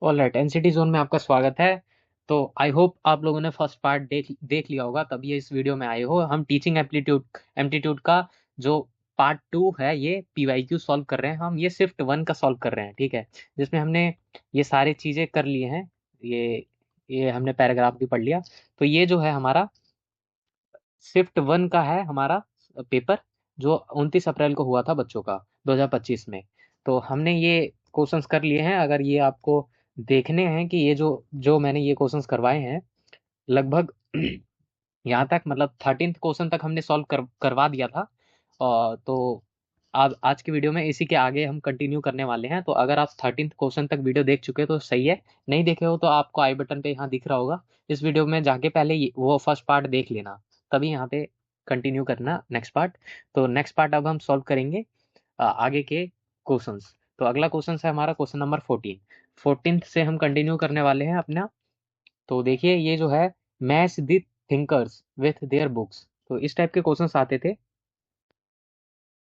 Alright, NCT zone में आपका स्वागत है। तो आई होप आप लोगों ने फर्स्ट पार्ट देख लिया होगा, तभी ये इस वीडियो में आए हो। हम टीचिंग एप्टीट्यूड एप्टीट्यूड का जो पार्ट 2 है, ये पीवाईक्यू सॉल्व कर रहे हैं। हम ये शिफ्ट 1 का सॉल्व कर रहे हैं, ठीक है, जिसमें हमने ये सारी चीज़ें कर लिए हैं। ये हमने पैराग्राफ भी पढ़ लिया। तो ये जो है हमारा शिफ्ट 1 का है हमारा पेपर, जो 29 अप्रैल को हुआ था बच्चों का 2025 में। तो हमने ये क्वेश्चंस कर लिए हैं। अगर ये आपको देखने हैं कि ये जो जो मैंने ये क्वेश्चंस करवाए हैं, लगभग यहाँ तक मतलब 13th क्वेश्चन तक हमने सॉल्व करवा दिया था। तो आज की वीडियो में इसी के आगे हम कंटिन्यू करने वाले हैं। तो अगर आप 13th क्वेश्चन तक वीडियो देख चुके हो तो सही है, नहीं देखे हो तो आपको आई बटन पे यहाँ दिख रहा होगा, इस वीडियो में जाके पहले वो फर्स्ट पार्ट देख लेना, तभी यहाँ पे कंटिन्यू करना नेक्स्ट पार्ट। तो नेक्स्ट पार्ट अब हम सॉल्व करेंगे आगे के क्वेश्चंस। तो अगला क्वेश्चन है हमारा क्वेश्चन नंबर 14। 14th से हम कंटिन्यू करने वाले हैं अपना। तो देखिए ये जो है, match the thinkers with their books, तो इस टाइप के क्वेश्चंस आते थे।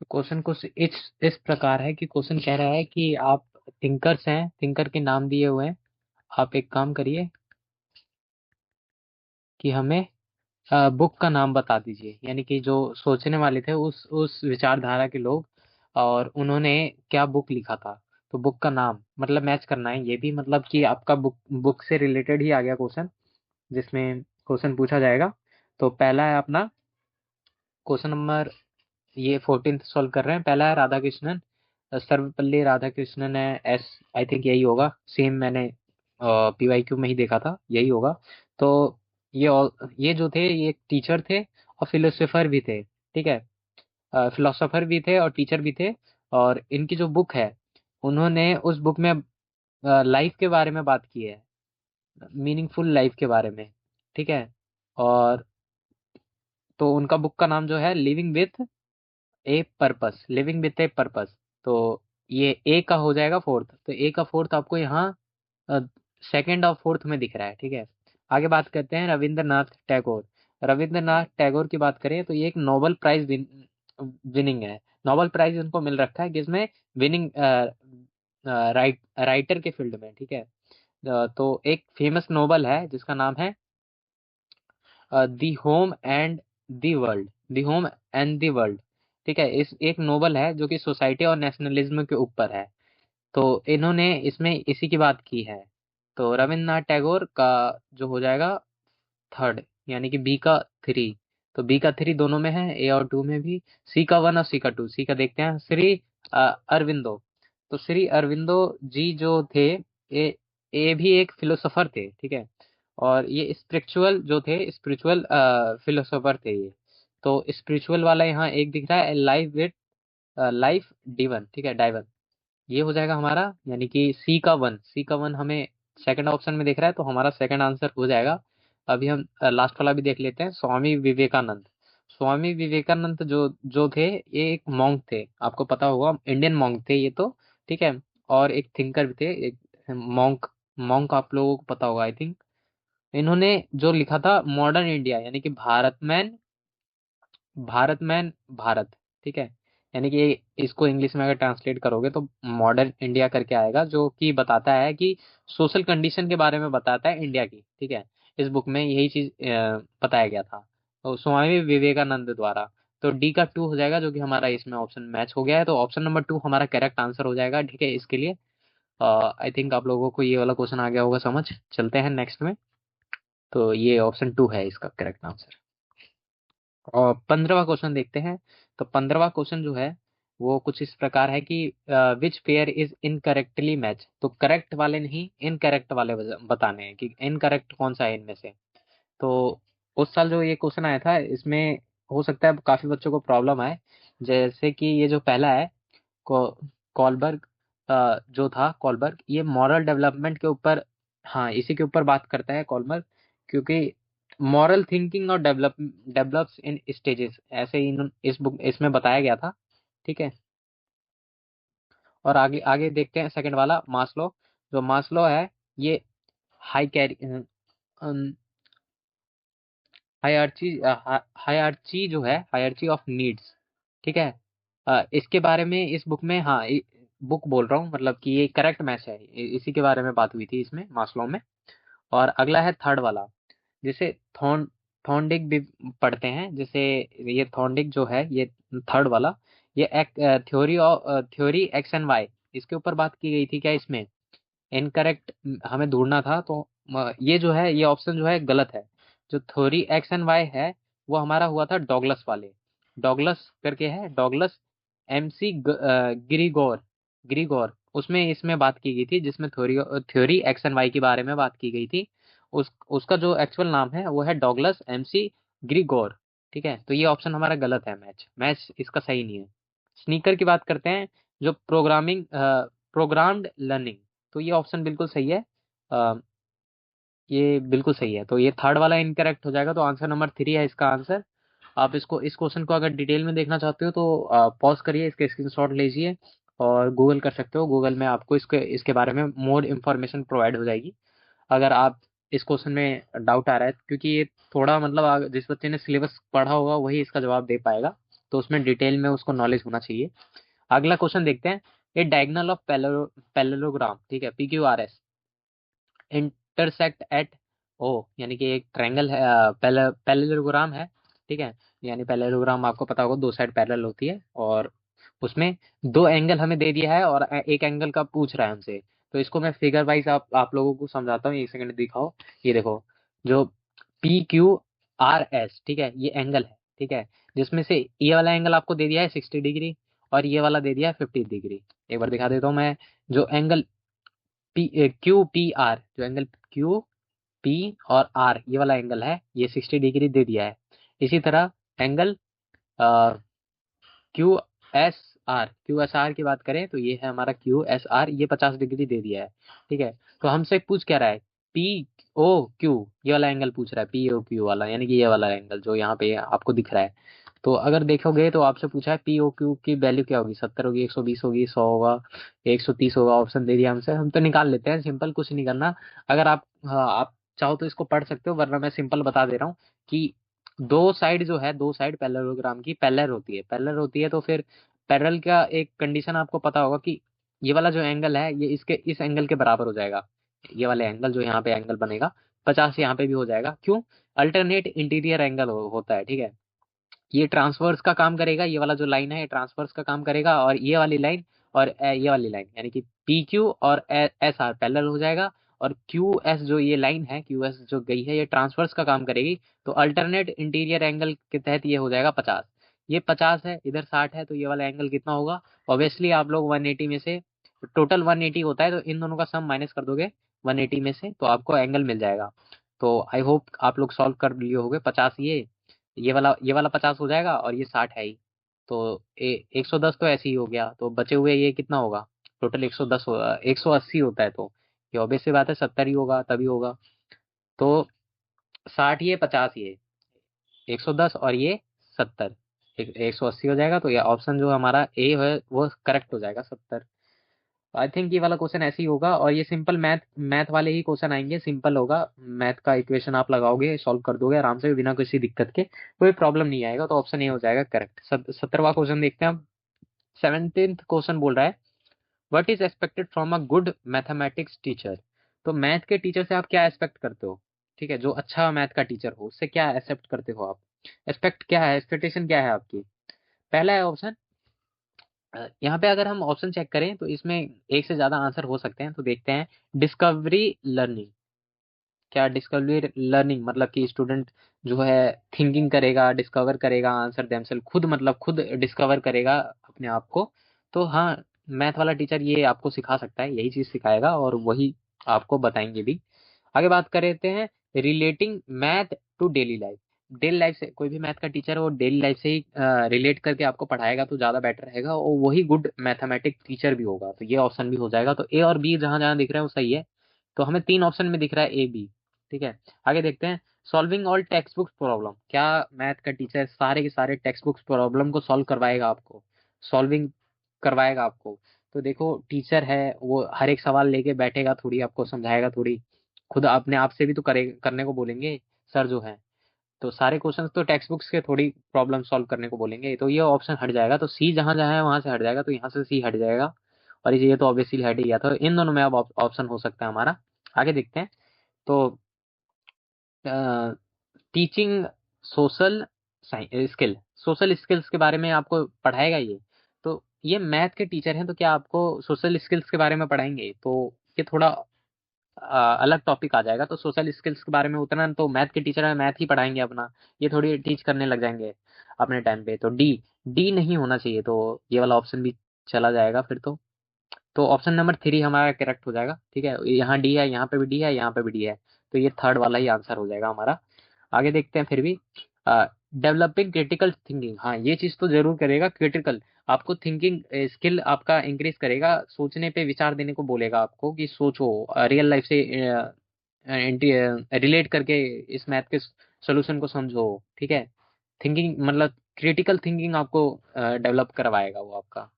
क्वेश्चन कुछ इस प्रकार है कि क्वेश्चन कह रहा है कि आप थिंकर्स हैं, थिंकर के नाम दिए हुए हैं। आप एक काम करिए कि हमें बुक का नाम बता दीजिए, यानी कि जो सोचने वाले थे उस विचारधारा के लोग, और उन्होंने क्या बुक लिखा था। तो बुक का नाम मतलब मैच करना है, ये भी मतलब कि आपका बुक से रिलेटेड ही आ गया क्वेश्चन, जिसमें क्वेश्चन पूछा जाएगा। तो पहला है अपना क्वेश्चन नंबर, ये 14th सॉल्व कर रहे हैं। पहला है राधा कृष्णन, सर्वपल्ली राधाकृष्णन है, एस आई थिंक यही होगा। सेम मैंने पीवाईक्यू में ही देखा था, यही होगा। तो ये जो थे, ये एक टीचर थे और फिलोसोफर भी थे, ठीक है। फिलोसोफर भी थे और टीचर भी थे। और इनकी जो बुक है, उन्होंने उस बुक में लाइफ के बारे में बात की है, मीनिंगफुल लाइफ के बारे में, ठीक है। और तो उनका बुक का नाम जो है living with a purpose, living with a purpose. तो ये ए का हो जाएगा फोर्थ, तो ए का फोर्थ आपको यहाँ सेकंड और फोर्थ में दिख रहा है, ठीक है। आगे बात करते हैं रविंद्रनाथ टैगोर। रविंद्रनाथ टैगोर की बात करें तो ये एक नोबेल प्राइज विनिंग है। नोबेल प्राइज उनको मिल रखा है, किसमें? विनिंग राइटर के फील्ड में, ठीक है। तो एक फेमस नोबल है जिसका नाम है the home and the world, the home and the world, ठीक है। इस एक नोबल है जो कि सोसाइटी और नेशनलिज्म के ऊपर है। तो इन्होंने इसमें इसी की बात की है। तो रविन्द्रनाथ टैगोर का जो हो जाएगा थर्ड, यानी कि बी का थ्री। तो बी का थ्री दोनों में है, ए और टू में भी। सी का वन और सी का टू। सी का देखते हैं, श्री अरविंदो। तो श्री अरविंदो जी जो थे, ये भी एक फिलोसोफर थे, ठीक है। और ये स्पिरिचुअल जो थे, स्पिरिचुअल फिलोसोफर थे ये। तो स्पिरिचुअल वाला यहाँ एक दिख रहा है, लाइफ विद लाइफ डिवन, ठीक है, डाइवन। ये हो जाएगा हमारा, यानी कि सी का वन। सी का वन हमें सेकंड ऑप्शन में दिख रहा है, तो हमारा सेकंड आंसर हो जाएगा। अभी हम लास्ट वाला भी देख लेते हैं, स्वामी विवेकानंद। स्वामी विवेकानंद जो जो थे, ये एक मॉन्क थे, आपको पता होगा, इंडियन मॉन्क थे ये तो, ठीक है। और एक थिंकर भी थे, एक मॉन्क। मॉन्क आप लोगों को पता होगा आई थिंक। इन्होंने जो लिखा था मॉडर्न इंडिया, यानी कि भारत, ठीक है। यानी कि इसको इंग्लिश में अगर ट्रांसलेट करोगे तो मॉडर्न इंडिया करके आएगा, जो कि बताता है कि सोशल कंडीशन के बारे में बताता है इंडिया की, ठीक है। इस बुक में यही चीज बताया गया था, तो स्वामी विवेकानंद द्वारा। तो डी का टू हो जाएगा, जो कि हमारा इसमें ऑप्शन मैच हो गया है। तो ऑप्शन नंबर टू हमारा करेक्ट आंसर हो जाएगा, ठीक है, इसके लिए। आई थिंक आप लोगों को ये वाला क्वेश्चन आ गया होगा समझ। चलते हैं नेक्स्ट में। तो ये ऑप्शन टू है इसका करेक्ट आंसर। और 15वां क्वेश्चन देखते हैं। तो 15वां क्वेश्चन जो है वो कुछ इस प्रकार है कि which pair is incorrectly match. तो करेक्ट वाले नहीं, इनकरेक्ट वाले बताने हैं कि इनकरेक्ट कौन सा है इनमें से। तो उस साल जो ये क्वेश्चन आया था, इसमें हो सकता है काफी बच्चों को प्रॉब्लम आए। जैसे कि ये जो पहला है, कॉलबर्ग, जो था कॉलबर्ग, ये मॉरल डेवलपमेंट के ऊपर, हाँ इसी के ऊपर बात करता है कॉलबर्ग। क्योंकि मॉरल थिंकिंग और डेवलप्स इन स्टेजेस, ऐसे ही इस बुक इसमें बताया गया था, ठीक है। और आगे आगे देखते हैं सेकंड वाला, मास्लो। जो मास्लो है, ये हाई कैरी हायरार्ची, हायरार्ची जो है, हायरार्ची ऑफ नीड्स, ठीक है। इसके बारे में इस बुक में, हाँ, बुक बोल रहा हूँ, मतलब कि ये करेक्ट मैच है, इसी के बारे में बात हुई थी इसमें मास्लो में। और अगला है थर्ड वाला, जिसे थॉर्नडिक भी पढ़ते हैं, जैसे ये थॉर्नडिक जो है ये थर्ड वाला, ये एक थ्योरी एक्स एंड वाई, इसके ऊपर बात की गई थी क्या इसमें? इनकरेक्ट हमें ढूंढना था, तो ये जो है, ये ऑप्शन जो है गलत है। जो थ्योरी एक्स एंड वाई है वो हमारा हुआ था डॉगलस वाले, डॉगलस करके है, डॉगलस एमसी ग्रीगोर, ग्रीगोर उसमें इसमें बात की गई थी, जिसमें theory theory x and y के बारे में बात की गई थी। उसका जो एक्चुअल नाम है वो है डॉगलस एमसी ग्रीगोर। ठीक है, तो ये ऑप्शन हमारा गलत है, मैच मैच इसका सही नहीं है। स्नीकर की बात करते हैं, जो प्रोग्राम्ड लर्निंग, तो ये ऑप्शन बिल्कुल सही है। अ, ये बिल्कुल सही है, तो ये थर्ड वाला इनकरेक्ट हो जाएगा, तो आंसर नंबर 3 है इसका आंसर। आप इसको, इस क्वेश्चन को अगर डिटेल में देखना चाहते हो तो पॉज करिए, इसके स्क्रीनशॉट लीजिए और गूगल कर सकते हो। गूगल में आपको इसके बारे में मोर इन्फॉर्मेशन प्रोवाइड हो जाएगी। अगर आप इस क्वेश्चन में डाउट आ रहा है, क्योंकि ये थोड़ा मतलब जिस बच्चे ने सिलेबस पढ़ा होगा वही इसका जवाब दे पाएगा, तो उसमें डिटेल में उसको नॉलेज होना चाहिए। अगला क्वेश्चन देखते हैं। ये डायगोनल ऑफ पैरेललोग्राम, ठीक है, PQRS, इंटरसेक्ट एट ओ, यानी कि एक ट्रायंगल है, पैरेललोग्राम है, ठीक है। यानी पैरेललोग्राम आपको पता होगा, दो साइड पैरेलल होती है और उसमें दो एंगल हमें दे दिया है और एक एंगल का पूछ रहा है हमसे। तो इसको मैं फिगर वाइज आप लोगों को समझाता हूँ, एक सेकंड दिखाओ। ये देखो, जो PQRS, ठीक है, ये एंगल है, ठीक है, जिसमें से ये वाला एंगल आपको दे दिया है 60 डिग्री और ये वाला दे दिया है 50 डिग्री। एक बार दिखा देता हूँ मैं। जो एंगल QPR, जो एंगल QP और R, ये वाला एंगल है, ये 60 डिग्री दे दिया है। इसी तरह एंगल QSR की बात करें तो ये है हमारा QSR, ये 50 डिग्री दे दिया है, ठीक है। तो हमसे पूछ क्या रहा है? POQ, ये वाला एंगल पूछ रहा है, POQ वाला, यानी कि ये वाला एंगल जो यहाँ पे आपको दिख रहा है। तो अगर देखोगे तो आपसे पूछा है POQ की वैल्यू क्या होगी, 70 होगी, 120 होगी, 100 होगा, 130 होगा, ऑप्शन दे दिया हमसे, हम तो निकाल लेते हैं, सिंपल, कुछ नहीं करना। अगर आप, हाँ, आप चाहो तो इसको पढ़ सकते हो, वरना मैं सिंपल बता दे रहा हूँ कि दो साइड जो है, दो साइड पैरेललोग्राम की पैरेलल होती है, पैरेलल होती है, तो फिर पैरेलल का एक कंडीशन आपको पता होगा कि ये वाला जो एंगल है ये इसके इस एंगल के बराबर हो जाएगा। ये वाला एंगल जो यहाँ पे एंगल बनेगा 50 यहाँ पे भी हो जाएगा, क्यों? अल्टरनेट इंटीरियर एंगल होता है, ठीक है। ये ट्रांसवर्स का काम करेगा, ये वाला जो लाइन है ये ट्रांसवर्स का काम करेगा, और ये वाली लाइन और ये वाली लाइन, यानी कि PQ और SR पैरेलल हो जाएगा, और QS जो ये लाइन है, QS जो गई है, ये ट्रांसवर्स का काम करेगी। तो अल्टरनेट इंटीरियर एंगल के तहत ये हो जाएगा 50। ये 50 है, इधर 60 है, तो ये वाला एंगल कितना होगा? ऑब्वियसली आप लोग 180 में से, टोटल 180 होता है, तो इन दोनों का सम माइनस कर दोगे 180 में से, तो आपको एंगल मिल जाएगा। तो आई होप आप लोग सॉल्व कर लिए होगे। 50 ये वाला 50 हो जाएगा, और ये 60 है ही, तो 110 तो ऐसे ही हो गया, तो बचे हुए ये कितना होगा? टोटल 110 होगा, 180 होता है, तो ये ऑब्वियस सी बात है 70 ही होगा, तभी होगा। तो 60 ये 50 ये 110 और ये 70, 180 हो जाएगा, तो ये ऑप्शन जो हमारा ए है वो करेक्ट हो जाएगा, 70। आई थिंक ये वाला क्वेश्चन ऐसे ही होगा, और ये सिंपल मैथ मैथ वाले ही क्वेश्चन आएंगे, सिंपल होगा। मैथ का इक्वेशन आप लगाओगे, सॉल्व कर दोगे आराम से, बिना किसी दिक्कत के, कोई प्रॉब्लम नहीं आएगा, तो ऑप्शन ए हो जाएगा करेक्ट। 70वां क्वेश्चन देखते हैं हम। 17th क्वेश्चन बोल रहा है, what is expected from a good mathematics teacher? तो मैथ के टीचर से आप क्या एक्सपेक्ट करते हो? ठीक है, जो अच्छा मैथ का टीचर हो उससे क्या एक्सेप्ट करते हो आप? एक्सपेक्ट क्या है, एक्सपेक्टेशन क्या है आपकी? पहला है ऑप्शन, यहाँ पे अगर हम ऑप्शन चेक करें तो इसमें एक से ज्यादा आंसर हो सकते हैं, तो देखते हैं। डिस्कवरी लर्निंग, क्या डिस्कवरी लर्निंग मतलब कि स्टूडेंट जो है थिंकिंग करेगा, डिस्कवर करेगा आंसर देमसेल्फ, खुद मतलब खुद डिस्कवर करेगा अपने आप को। तो हाँ, मैथ वाला टीचर ये आपको सिखा सकता है, यही चीज सिखाएगा और वही आपको बताएंगे भी। आगे बात करते हैं, relating math to daily life. Daily life से कोई भी मैथ का टीचर वो डेली लाइफ से ही रिलेट करके आपको पढ़ाएगा तो ज्यादा बेटर रहेगा, और वही गुड मैथमेटिक्स टीचर भी होगा, तो ये ऑप्शन भी हो जाएगा। तो ए और बी जहां जहां दिख रहे हैं वो सही है, तो हमें 3 ऑप्शन में दिख रहा है A B। ठीक है, आगे देखते हैं। Solving all text books problem, क्या मैथ का टीचर सारे के सारे टेक्स्ट बुक्स प्रॉब्लम को सॉल्व करवाएगा आपको, सॉल्विंग करवाएगा आपको? तो देखो, टीचर है वो हर एक सवाल लेके बैठेगा थोड़ी, आपको समझाएगा थोड़ी, खुद अपने आप से भी तो करने को बोलेंगे सर जो है। तो सारे क्वेश्चंस तो टेक्स्ट बुक्स के थोड़ी प्रॉब्लम सॉल्व करने को बोलेंगे, तो ये ऑप्शन हट जाएगा। तो सी जहां जहां है वहां से हट जाएगा, तो यहाँ से सी हट जाएगा। और ये तो ऑब्वियसली हट ही गया, तो इन दोनों में अब ऑप्शन हो सकता है हमारा। आगे देखते हैं। तो teaching social skill, social skills के बारे में आपको पढ़ाएगा ये। तो ये मैथ के टीचर हैं, तो क्या आपको सोशल स्किल्स के बारे में पढ़ाएंगे? तो ये थोड़ा अलग टॉपिक आ जाएगा। तो सोशल स्किल्स के बारे में उतना तो मैथ के टीचर है, मैथ ही पढ़ाएंगे अपना, ये थोड़ी टीच करने लग जाएंगे अपने टाइम पे। तो डी, डी नहीं होना चाहिए, तो ये वाला ऑप्शन भी चला जाएगा फिर तो ऑप्शन नंबर 3 हमारा करेक्ट हो जाएगा। ठीक है, यहाँ डी है, यहाँ पे भी डी है, यहाँ पे भी डी है, तो ये थर्ड वाला ही आंसर हो जाएगा हमारा। आगे देखते हैं फिर भी। डेवलपिंग क्रिटिकल थिंकिंग, हाँ ये चीज तो जरूर करेगा। क्रिटिकल आपको थिंकिंग स्किल आपका इंक्रीज करेगा, सोचने पे विचार देने को बोलेगा आपको कि सोचो, रियल लाइफ से रिलेट करके इस मैथ के सोल्यूशन को समझो। ठीक है, थिंकिंग मतलब क्रिटिकल थिंकिंग आपको डेवलप करवाएगा वो आपका।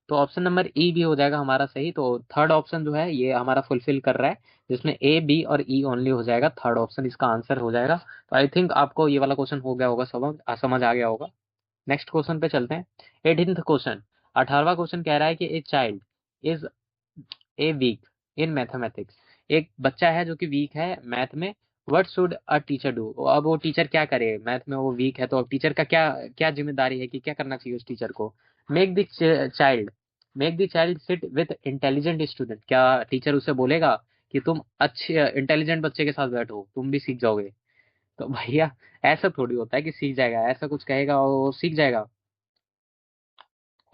तो ऑप्शन नंबर ई भी हो जाएगा हमारा सही। तो थर्ड ऑप्शन जो है ये हमारा फुलफिल कर रहा है, जिसमें ए बी और ई ओनली हो जाएगा, थर्ड ऑप्शन इसका आंसर हो जाएगा। तो आई थिंक आपको ये वाला क्वेश्चन हो गया होगा, समझ आ गया होगा। नेक्स्ट क्वेश्चन पे चलते हैं। 18th क्वेश्चन, 18वां क्वेश्चन कह रहा है कि a child is a weak in mathematics, एक बच्चा है जो कि वीक है मैथ में, what should a teacher do. अब वो टीचर क्या करे, मैथ में वो वीक है, तो अब टीचर का क्या क्या जिम्मेदारी है कि क्या करना चाहिए उस टीचर को? Make the child make the child sit with intelligent student, क्या टीचर उसे बोलेगा कि तुम अच्छे इंटेलिजेंट बच्चे के साथ बैठो, तुम भी सीख जाओगे? तो भैया ऐसा थोड़ी होता है कि सीख जाएगा, ऐसा कुछ कहेगा और वो सीख जाएगा?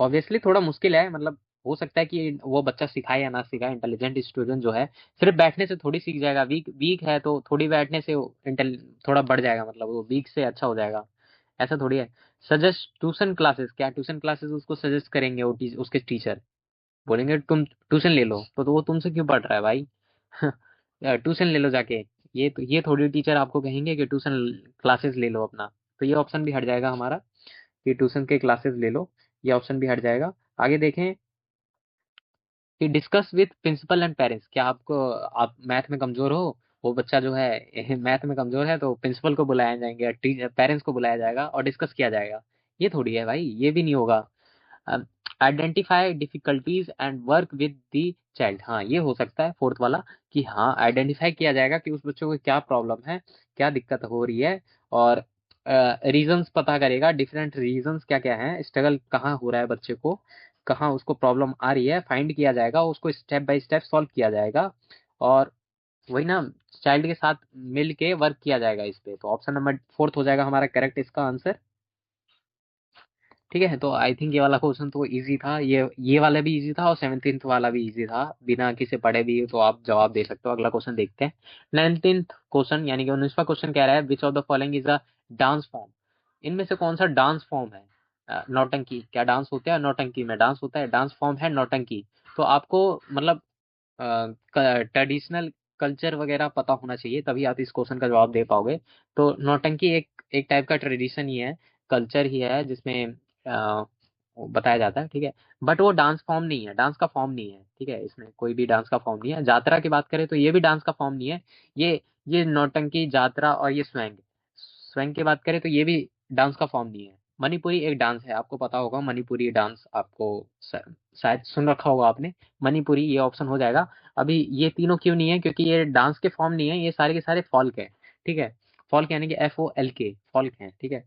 ऑब्वियसली थोड़ा मुश्किल है, मतलब हो सकता है कि वो बच्चा सिखाए या ना सिखाए, इंटेलिजेंट स्टूडेंट जो है सिर्फ बैठने से थोड़ी सीख जाएगा। वीक वीक है तो थोड़ी बैठने से थोड़ा बढ़ जाएगा, मतलब वो वीक से अच्छा हो जाएगा, ऐसा थोड़ी है। सजेस्ट ट्यूशन क्लासेस, क्या ट्यूशन क्लासेस उसको सजेस्ट करेंगे वो उसके टीचर? बोलेंगे तुम ट्यूशन ले लो, तो वो तुमसे क्यों पढ़ रहा है भाई? ट्यूशन ले लो जाके। ये थोड़ी टीचर आपको कहेंगे कि ट्यूशन क्लासेस ले लो अपना। तो ये ऑप्शन भी हट जाएगा हमारा कि ट्यूशन के क्लासेस ले लो, ये ऑप्शन भी हट जाएगा। आगे देखें कि discuss with principal and parents, क्या आपको आप मैथ में कमजोर हो, वो बच्चा जो है मैथ में कमजोर है, तो प्रिंसिपल को बुलाया जाएंगे, पेरेंट्स को बुलाया जाएगा और डिस्कस किया जाएगा? ये थोड़ी है भाई, ये भी नहीं होगा। Identify difficulties and work with the child, हाँ ये हो सकता है फोर्थ वाला, कि हाँ आइडेंटिफाई किया जाएगा कि उस बच्चों को क्या प्रॉब्लम है, क्या दिक्कत हो रही है, और रीजंस पता करेगा, डिफरेंट रीजंस क्या क्या है, स्ट्रगल कहाँ हो रहा है बच्चे को, कहाँ उसको प्रॉब्लम आ रही है, फाइंड किया जाएगा, उसको स्टेप बाय स्टेप सॉल्व किया जाएगा, और वही ना, चाइल्ड के साथ मिल के वर्क किया जाएगा इस पे। तो ऑप्शन नंबर फोर्थ हो जाएगा हमारा करेक्ट इसका आंसर। ठीक है, तो आई थिंक ये वाला क्वेश्चन तो इजी था, ये वाला भी इजी था और 17th वाला भी इजी था, बिना किसी पढ़े भी तो आप जवाब दे सकते हो। अगला क्वेश्चन देखते हैं। 19th क्वेश्चन यानी कि 19वां क्वेश्चन कह रहा है which of the following is a dance form, इनमें से कौन सा डांस फॉर्म है? नौटंकी, क्या डांस होता है? नौटंकी में डांस होता है, डांस फॉर्म है नौटंकी। तो आपको मतलब ट्रेडिशनल कल्चर वगैरह पता होना चाहिए, तभी आप इस क्वेश्चन का जवाब दे पाओगे। तो नौटंकी एक एक टाइप का ट्रेडिशन ही है, कल्चर ही है, जिसमें बताया जाता है। ठीक है, बट वो डांस फॉर्म नहीं है, डांस का फॉर्म नहीं है। ठीक है, इसमें कोई भी डांस का फॉर्म नहीं है। जात्रा की बात करें तो ये भी डांस का फॉर्म नहीं है। ये नौटंकी, जात्रा और ये स्वैंग, स्वैंग की बात करें तो ये भी डांस का फॉर्म नहीं है। मणिपुरी एक डांस है, आपको पता होगा मणिपुरी डांस, आपको शायद सुन रखा होगा आपने। मणिपुरी ये ऑप्शन हो जाएगा। अभी ये तीनों क्यों नहीं है? क्योंकि ये डांस के फॉर्म नहीं है, ये सारे के सारे फॉल्क है। ठीक है, फॉल्क यानी कि FOLK, फॉल्क है। ठीक है,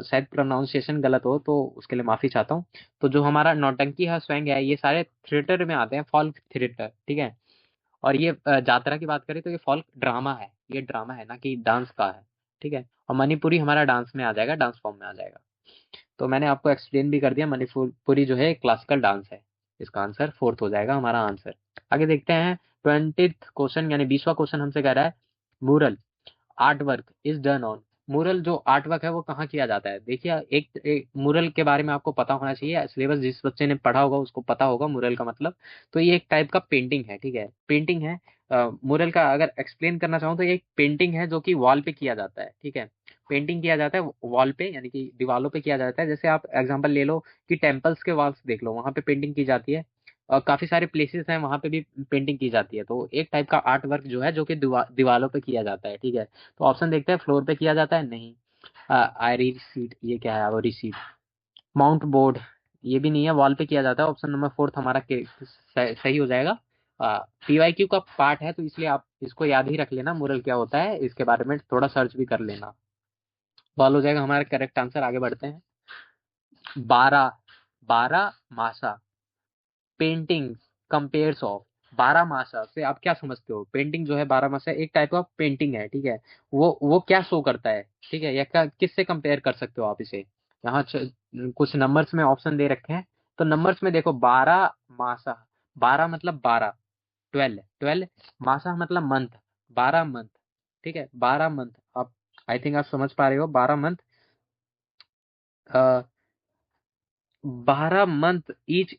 शायद प्रोनाउंसिएशन गलत हो तो उसके लिए माफी चाहता हूँ। तो जो हमारा नौटंकी है, स्वैंग है, ये सारे थिएटर में आते हैं, फॉल्क थिएटर। ठीक है, और ये जात्रा की बात करें तो ये फॉल्क ड्रामा है, ये ड्रामा है ना कि डांस का है। ठीक है, और मणिपुरी हमारा डांस में आ जाएगा, डांस फॉर्म में आ जाएगा। तो मैंने आपको एक्सप्लेन भी कर दिया, मणिपुरी जो है क्लासिकल डांस है। इसका आंसर फोर्थ हो जाएगा हमारा आंसर। आगे देखते हैं। 20th क्वेश्चन यानी 20वां क्वेश्चन हमसे कह रहा है मुरल art work is done on, मुरल जो आर्ट वर्क है वो कहाँ किया जाता है? देखिए, एक मुरल के बारे में आपको पता होना चाहिए, सिलेबस जिस बच्चे ने पढ़ा होगा उसको पता होगा मुरल का मतलब। तो ये एक टाइप का पेंटिंग है। ठीक है, पेंटिंग है। मुरल का अगर एक्सप्लेन करना चाहूँ तो ये एक पेंटिंग है जो कि वॉल पे किया जाता है। ठीक है, पेंटिंग किया जाता है वॉल पे यानी कि दीवारों पे किया जाता है। जैसे आप एग्जांपल ले लो कि टेम्पल्स के वॉल्स देख लो, वहां पे पेंटिंग की जाती है, और काफी सारे प्लेसेस हैं वहां पे भी पेंटिंग की जाती है। तो एक टाइप का आर्ट वर्क जो है जो कि दीवारों पे किया जाता है। ठीक है, तो ऑप्शन देखते हैं, फ्लोर पे किया जाता है? नहीं। आयरी सीट, ये क्या है? आयरी सीट, माउंट बोर्ड, ये भी नहीं है, वॉल पे किया जाता है। ऑप्शन नंबर फोर्थ हमारा सही हो जाएगा। पीवाईक्यू का पार्ट है तो इसलिए आप इसको याद ही रख लेना, मोरल क्या होता है इसके बारे में थोड़ा सर्च भी कर लेना। वॉल हो जाएगा हमारा करेक्ट आंसर। आगे बढ़ते हैं। 12, 12 मासा पेंटिंग कंपेयर्स ऑफ। 12 मासा से आप क्या समझते हो? पेंटिंग जो है 12 मासा एक टाइप ऑफ पेंटिंग है, ठीक है। वो क्या शो करता है, ठीक है, या क्या किससे कंपेयर कर सकते हो आप इसे? यहाँ कुछ नंबर्स में ऑप्शन दे रखे हैं, तो नंबर्स में देखो 12 मासा, 12 मतलब 12, 12, 12 मासा मतलब मंथ, 12 मंथ, ठीक है, 12 मंथ। आप आई थिंक आप समझ पा रहे हो, 12 month, 12 month each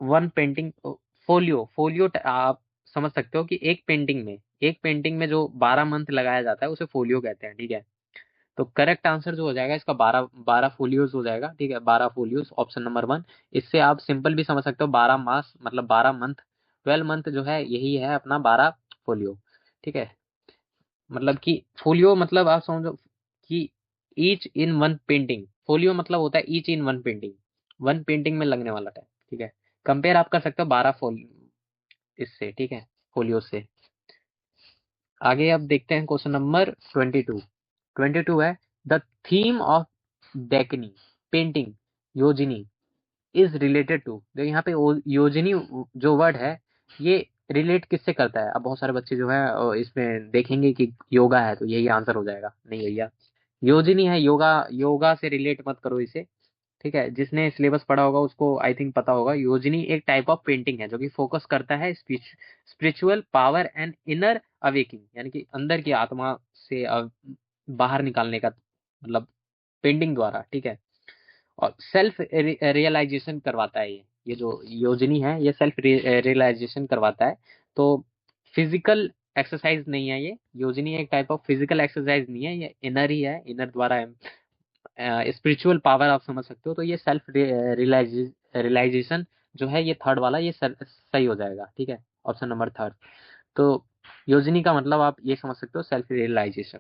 one painting folio. Folio आप समझ सकते हो कि एक पेंटिंग में जो 12 मंथ लगाया जाता है उसे फोलियो कहते हैं, ठीक है। तो करेक्ट आंसर जो हो जाएगा इसका 12, 12 फोलियोज हो जाएगा, ठीक है, 12 फोलियोज, ऑप्शन नंबर 1। इससे आप सिंपल भी समझ सकते हो, 12 मास मतलब 12 मंथ, 12 मंथ जो है यही है अपना 12 फोलियो, ठीक है। मतलब कि फोलियो मतलब आप समझो कि each in one painting, folio मतलब होता है each in one painting, one painting में लगने वाला टाइम, ठीक है। कंपेयर आप कर सकते हो 12 फोलियो इससे, ठीक है, फोलियो से। आगे अब देखते हैं क्वेश्चन नंबर 22। 22 है, the theme of Deccani painting योजिनी इज रिलेटेड टू। जो यहाँ पे योजिनी जो वर्ड है ये रिलेट किससे करता है? अब बहुत सारे बच्चे जो है इसमें देखेंगे कि योगा है तो यही आंसर हो जाएगा। नहीं भैया, योजिनी है योगा, योगा से रिलेट मत करो इसे, ठीक है। जिसने सिलेबस पढ़ा होगा उसको आई थिंक पता होगा। योजिनी एक टाइप ऑफ पेंटिंग है जो कि फोकस करता है spiritual power and inner awaking, यानी कि अंदर की आत्मा से बाहर निकालने का मतलब पेंटिंग द्वारा, ठीक है। और सेल्फ रियलाइजेशन करवाता है ये जो योजनी है ये सेल्फ रियलाइजेशन करवाता है। तो फिजिकल एक्सरसाइज नहीं है ये, योजनी एक टाइप ऑफ फिजिकल एक्सरसाइज नहीं है, ये इनर ही है, इनर द्वारा स्पिरिचुअल पावर आप समझ सकते हो। तो ये सेल्फ रियलाइजेशन जो है ये थर्ड वाला ये सही हो जाएगा, ठीक है, ऑप्शन नंबर थर्ड। तो योजनी का मतलब आप ये समझ सकते हो सेल्फ रियलाइजेशन।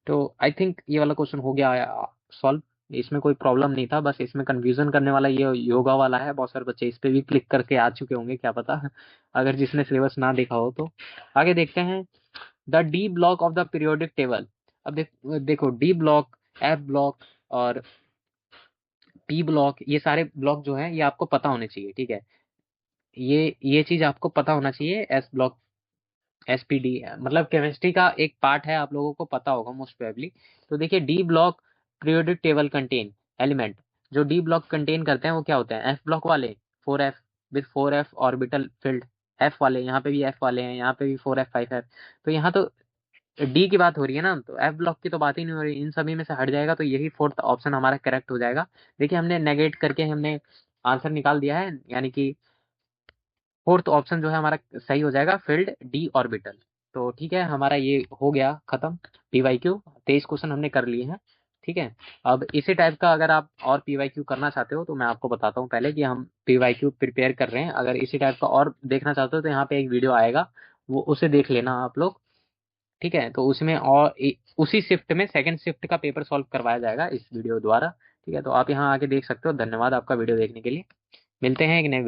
तो आई थिंक ये वाला क्वेश्चन हो गया सॉल्व। इसमें कोई प्रॉब्लम नहीं था, बस इसमें कंफ्यूजन करने वाला ये योगा वाला है। बहुत सारे बच्चे इस पे भी क्लिक करके आ चुके होंगे, क्या पता अगर जिसने सिलेबस ना देखा हो तो। आगे देखते हैं, the D block of the periodic table. अब देखो डी ब्लॉक, एफ ब्लॉक और पी ब्लॉक, ये सारे ब्लॉक जो है ये आपको पता होने चाहिए, ठीक है। ये चीज आपको पता होना चाहिए। एस ब्लॉक, एसपीडी मतलब केमिस्ट्री का एक पार्ट है, आप लोगों को पता होगा मोस्ट प्रोबेबली। तो देखिए D block periodic table contain element, जो डी ब्लॉक कंटेन करते हैं वो क्या होते हैं? एफ ब्लॉक वाले 4f with 4f orbital field, F वाले, यहाँ पे भी एफ वाले हैं, यहाँ पे भी 4f 5f। तो यहाँ तो डी की बात हो रही है ना, तो एफ ब्लॉक की तो बात ही नहीं हो रही, इन सभी में से हट जाएगा, तो यही फोर्थ ऑप्शन हमारा करेक्ट हो जाएगा। देखिए हमने नेगेट करके हमने आंसर निकाल दिया है, यानी कि फोर्थ ऑप्शन जो है हमारा सही हो जाएगा, फील्ड डी ऑर्बिटल। तो ठीक है, हमारा ये हो गया खत्म। पीवाईक्यू 23 क्वेश्चन हमने कर लिए हैं, ठीक है। अब इसी टाइप का अगर आप और पीवाईक्यू करना चाहते हो तो मैं आपको बताता हूँ पहले कि हम पीवाईक्यू प्रिपेयर कर रहे हैं। अगर इसी टाइप का और देखना चाहते हो तो यहाँ पे एक वीडियो आएगा, वो उसे देख लेना आप लोग, ठीक है। तो उसमें और उसी शिफ्ट में सेकंड शिफ्ट का पेपर सॉल्व करवाया जाएगा इस वीडियो द्वारा, ठीक है। तो आप यहाँ आके देख सकते हो। धन्यवाद आपका वीडियो देखने के लिए। मिलते हैं एक नए